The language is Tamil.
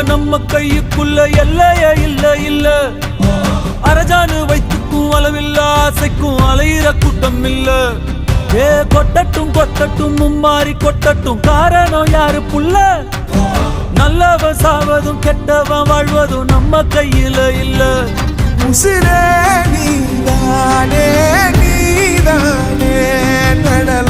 நம்ம கையுக்குள்ள எல்லையே இல்ல இல்ல. அரஜானு வைத்துக்கும் அளவில்ல, ஆசைக்கும் அலையிற கூட்டம் இல்ல. ஏ கொட்டட்டும் கொட்டட்டும் மும்மாறி கொட்டட்டும், காரணம் யாரு புள்ள? நல்லவன் சாவதும் கெட்டவன் வாழ்வதும் நம்ம கையில இல்ல. உசிரே நீதானே நீதானே நடல